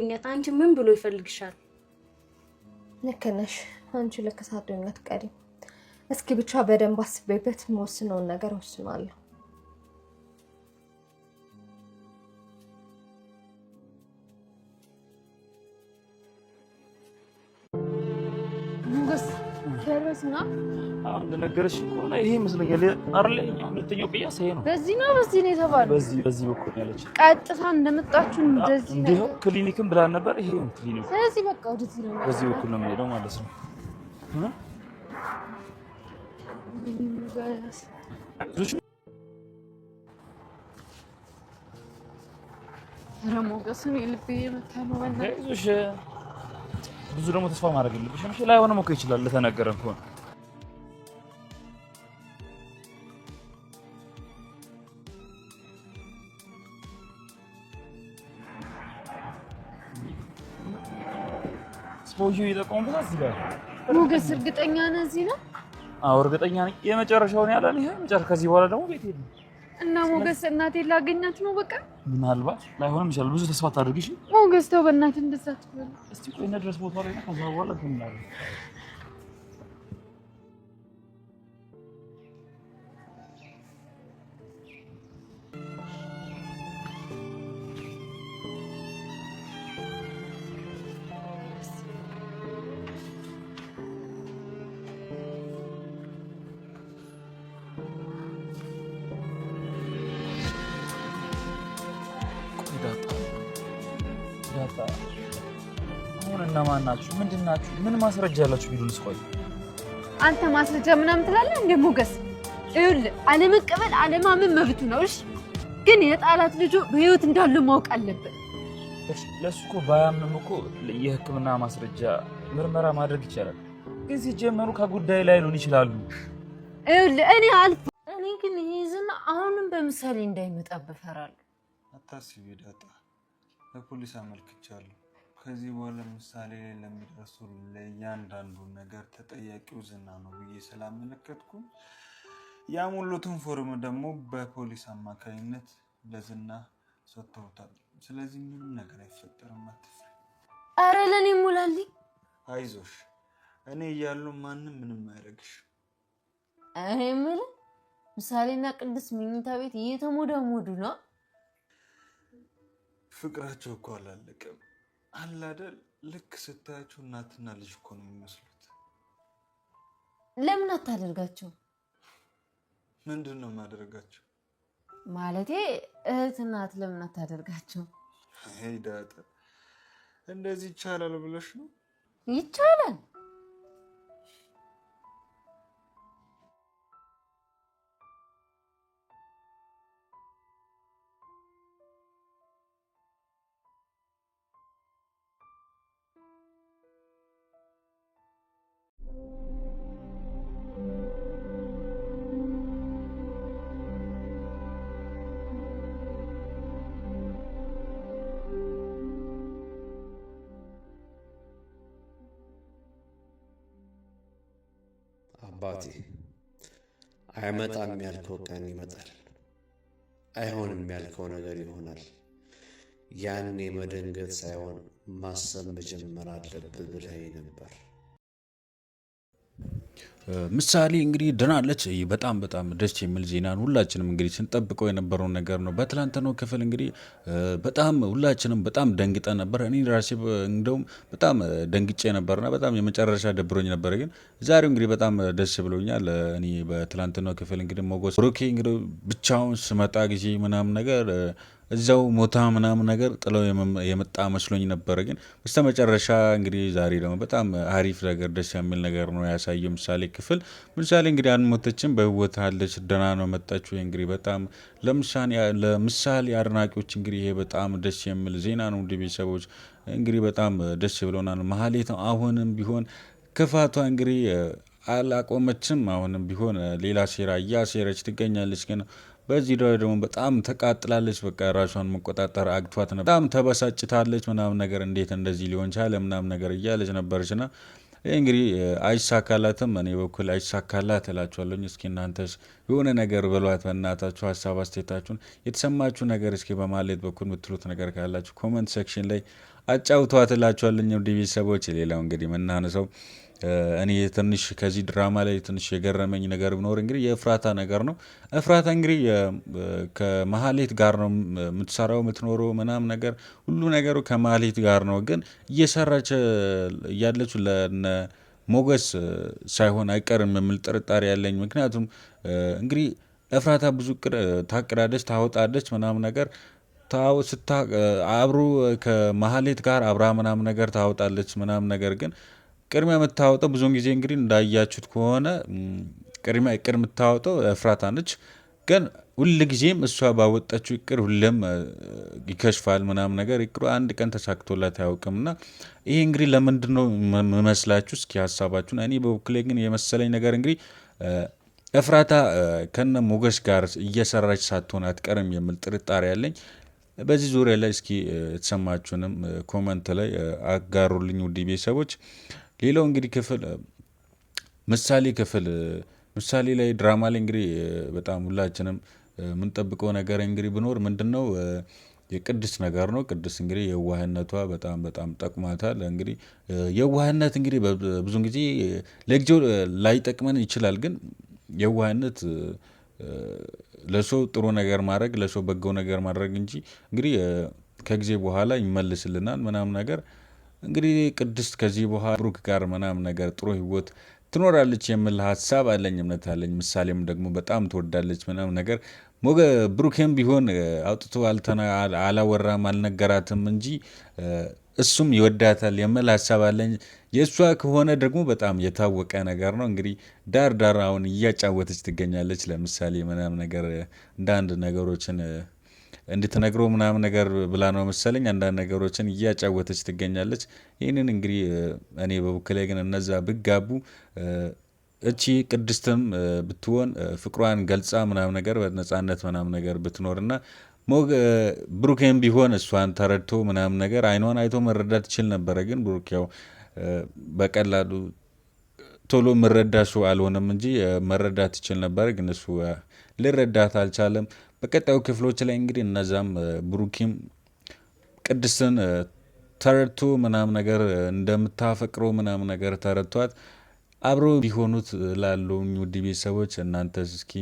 ማግኘት አንቺ ምን ብሎ ይፈልግሻል? ልክ ነሽ አንቺ ለከሳዶኛ ትቀሪ እስኪ ብቻ በደንብ አስቤበት ወስነውን ነገር ወስናለሁ ሞገስ ደረስና አሁን ነገርሽ እኮ ነው ይሄ መስለኛል አይደል ሁለተኛው ቅያስ ይሄ ነው በዚህ ነው የተባለው በዚህ በኩል ያለች ቀጥታ እንደመጣችሁ እንደዚህ እንዴው ክሊኒክም ብላ ነበር ይሄ ነው ክሊኒክ ስለዚህ በቃ ወደዚህ ነው በዚህ በኩል ነው የሚሄደው ማለት ነው ሞገስ እኔ ልቤ መታኑ አይዞሽ ብዙ ደግሞ ተስፋ ማድረግ የለብሽም እሺ ላይ ሆነም እኮ ይችላል ለተነገረን እኮ ስፖጁ ይጠቆምበት እዚህ ጋር ሞገስ እርግጠኛ ነህ እዚህ ነው? አዎ እርግጠኛ ነኝ የመጨረሻውን ያላል ይሄ መጨረሻ ከዚህ በኋላ ደግሞ ቤት ሄድ እና ሞገስ እናቴን ላገኛት ነው በቃ ምናልባት ላይሆንም ይችላል ብዙ ተስፋ ታድርጊሽ ሞገስ ተው በእናትህ እንደዛ ትበል እስቲ ቆይ እና ድረስ ቦታ ላይ ከዛ በኋላ ትምናለህ አሁን እነማን ናችሁ ምንድናችሁ ምን ማስረጃ ያላችሁ ቢሉንስ ቆይ አንተ ማስረጃ ምናምን ትላለህ እንደ ሞገስ ይኸውልህ አለመቀበል አለማመን መብቱ ነው እሺ ግን የጣላት ልጁ በህይወት እንዳለ ማወቅ አለበት እሺ ለሱ እኮ ባያምንም እኮ የህክምና ማስረጃ ምርመራ ማድረግ ይቻላል ግን ሲጀመሩ ከጉዳይ ላይ ሊሆን ይችላሉ ይኸውልህ እኔ ግን ይዝና አሁንም በምሳሌ እንዳይመጣብህ እፈራለሁ አታስቢ ዳጣ ለፖሊስ አመልክቻለሁ ከዚህ በኋላ ምሳሌ ለሚደርሱ ለእያንዳንዱ ነገር ተጠያቂው ዝና ነው ብዬ ስላመለከትኩ ያሙሉትን ፎርም ደግሞ በፖሊስ አማካኝነት ለዝና ሰጥተውታል ስለዚህ ምንም ነገር አይፈጠርም አትፍሪ አረ ለኔ ሙላልኝ አይዞሽ እኔ እያለሁ ማንም ምንም አያደርግሽ እኔ የምልህ ምሳሌና ቅድስት መኝታ ቤት እየተሞዳሞዱ ነው ፍቅራቸው እኮ አላለቀም አላደል ልክ ስታያቸው እናትና ልጅ እኮ ነው የሚመስሉት ለምን አታደርጋቸው ምንድነው ማድረጋቸው ማለቴ እህትና ለምን አታደርጋቸው አይ ዳጣ እንደዚህ ይቻላል ብለሽ ነው ይቻላል አባቴ አይመጣም ያልከው ቀን ይመጣል አይሆንም ያልከው ነገር ይሆናል ያኔ መደንገጥ ሳይሆን ማሰብ መጀመር አለብህ ብለህ ነበር ምሳሌ እንግዲህ ድናለች በጣም ደስ የሚል ዜናን ሁላችንም እንግዲህ ስንጠብቀው የነበረው ነገር ነው በትላንትናው ክፍል እንግዲህ በጣም ሁላችንም በጣም ደንግጠን ነበር እኔ ራሴ እንደውም በጣም ደንግጬ ነበርና በጣም የመጨረሻ ደብሮኝ ነበር ግን ዛሬው እንግዲህ በጣም ደስ ብሎኛል እኔ በትላንትናው ክፍል እንግዲህ ሞገስ ሮኬ እንግዲህ ብቻውን ስመጣ ጊዜ ምናምን ነገር እዛው ሞታ ምናምን ነገር ጥለው የመጣ መስሎኝ ነበር ግን በስተመጨረሻ እንግዲህ ዛሬ ደግሞ በጣም አሪፍ ነገር ደስ የሚል ነገር ነው ያሳየው ምሳሌ ክፍል ምሳሌ እንግዲህ አንሞተችም በህይወት አለች ደህና ነው መጣችሁ እንግዲህ በጣም ለምሳሌ አድናቂዎች እንግዲህ ይሄ በጣም ደስ የሚል ዜና ነው እንደ ቤተሰቦች እንግዲህ በጣም ደስ ብሎናል ማህሌት አሁንም ቢሆን ክፋቷ እንግዲህ አላቆመችም አሁንም ቢሆን ሌላ ሴራ እያሴረች ትገኛለች ግን በዚህ ደግሞ በጣም ተቃጥላለች በቃ ራሷን መቆጣጠር አግቷት ነበር በጣም ተበሳጭታለች ምናምን ነገር እንዴት እንደዚህ ሊሆን ቻለ ምናምን ነገር እያለች ነበርችና ይህ እንግዲህ አይሳካላትም። እኔ በኩል አይሳካላት እላችኋለሁ። እስኪ እናንተስ የሆነ ነገር በሏት በእናታችሁ፣ ሀሳብ አስተያየታችሁን፣ የተሰማችሁ ነገር እስኪ በማለት በኩል የምትሉት ነገር ካላችሁ ኮመንት ሴክሽን ላይ አጫውቷት እላችኋለሁ ውድ ቤተሰቦች። ሌላው እንግዲህ የምናነሳው እኔ ትንሽ ከዚህ ድራማ ላይ ትንሽ የገረመኝ ነገር ቢኖር እንግዲህ የኤፍራታ ነገር ነው። ኤፍራታ እንግዲህ ከመሀሌት ጋር ነው የምትሰራው የምትኖረው ምናምን ነገር ሁሉ ነገሩ ከመሀሌት ጋር ነው። ግን እየሰራች ያለችው ለነ ሞገስ ሳይሆን አይቀርም የሚል ጥርጣሬ ያለኝ። ምክንያቱም እንግዲህ ኤፍራታ ብዙ ታቅዳለች ታወጣለች ምናምን ነገር አብሮ ከመሀሌት ጋር አብራ ምናምን ነገር ታወጣለች ምናምን ነገር ግን ቅድሚያ የምታወጣው ብዙውን ጊዜ እንግዲህ እንዳያችሁት ከሆነ ቅድሚያ እቅድ የምታወጣው ኤፍራታ ነች። ግን ሁል ጊዜም እሷ ባወጣችው እቅድ ሁሌም ይከሽፋል ምናምን ነገር እቅዱ አንድ ቀን ተሳክቶላት አያውቅም። እና ይሄ እንግዲህ ለምንድን ነው የምመስላችሁ? እስኪ ሀሳባችሁን። እኔ በበኩሌ ግን የመሰለኝ ነገር እንግዲህ ኤፍራታ ከነ ሞገስ ጋር እየሰራች ሳትሆን አትቀርም የሚል ጥርጣሬ ያለኝ። በዚህ ዙሪያ ላይ እስኪ የተሰማችሁንም ኮመንት ላይ አጋሩልኝ ውድ ቤተሰቦች። ሌላው እንግዲህ ምሳሌ ላይ ድራማ ላይ እንግዲህ በጣም ሁላችንም የምንጠብቀው ነገር እንግዲህ ብኖር ምንድን ነው የቅድስት ነገር ነው። ቅድስት እንግዲህ የዋህነቷ በጣም በጣም ጠቅሟታል። እንግዲህ የዋህነት እንግዲህ ብዙን ጊዜ ለጊዜው ላይጠቅመን ይችላል። ግን የዋህነት ለሰው ጥሩ ነገር ማድረግ ለሰው በጎ ነገር ማድረግ እንጂ እንግዲህ ከጊዜ በኋላ ይመልስልናል ምናምን ነገር። እንግዲህ ቅድስት ከዚህ በኋላ ብሩክ ጋር ምናምን ነገር ጥሩ ህይወት ትኖራለች የሚል ሀሳብ አለኝ፣ እምነት አለኝ። ምሳሌም ደግሞ በጣም ትወዳለች ምናምን ነገር። ብሩክም ቢሆን አውጥቶ አላወራም አልነገራትም እንጂ እሱም ይወዳታል የሚል ሀሳብ አለኝ። የእሷ ከሆነ ደግሞ በጣም የታወቀ ነገር ነው። እንግዲህ ዳር አሁን እያጫወተች ትገኛለች። ለምሳሌ ምናምን ነገር አንዳንድ ነገሮችን እንድትነግረው ምናምን ነገር ብላ ነው መሰለኝ አንዳንድ ነገሮችን እያጫወተች ትገኛለች። ይህንን እንግዲህ እኔ በበኩሌ ግን እነዛ ብጋቡ እቺ ቅድስትም ብትሆን ፍቅሯን ገልጻ ምናምን ነገር በነጻነት ምናምን ነገር ብትኖርና ብሩኬም ቢሆን እሷን ተረድቶ ምናምን ነገር አይኗን አይቶ መረዳት ይችል ነበረ። ግን ብሩክ ያው በቀላሉ ቶሎ መረዳቱ አልሆነም እንጂ መረዳት ይችል ነበር። ግን እሱ ሊረዳት አልቻለም። በቀጣዩ ክፍሎች ላይ እንግዲህ እነዛም ብሩኪም ቅድስትን ተረድቶ ምናምን ነገር እንደምታፈቅረው ምናምን ነገር ተረድቷት አብሮ ቢሆኑት ላለው ውድ ቤተሰቦች እናንተስ እስኪ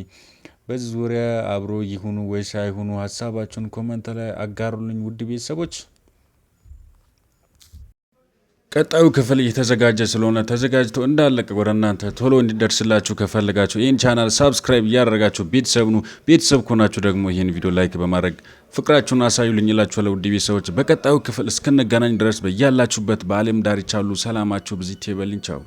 በዚህ ዙሪያ አብሮ ይሁኑ ወይስ አይሁኑ ሀሳባችሁን ኮመንት ላይ አጋሩልኝ ውድ ቤተሰቦች። ቀጣዩ ክፍል እየተዘጋጀ ስለሆነ ተዘጋጅቶ እንዳለቀ ወደ እናንተ ቶሎ እንዲደርስላችሁ ከፈለጋችሁ ይህን ቻናል ሳብስክራይብ እያደረጋችሁ ቤተሰብ ከሆናችሁ ደግሞ ይህን ቪዲዮ ላይክ በማድረግ ፍቅራችሁን አሳዩልኝ እላችኋለሁ ውድ ቤተሰቦች። በቀጣዩ ክፍል እስክንገናኝ ድረስ በያላችሁበት በዓለም ዳርቻ ሁሉ ሰላማችሁ ብዝት ይበልኝ። ቻው።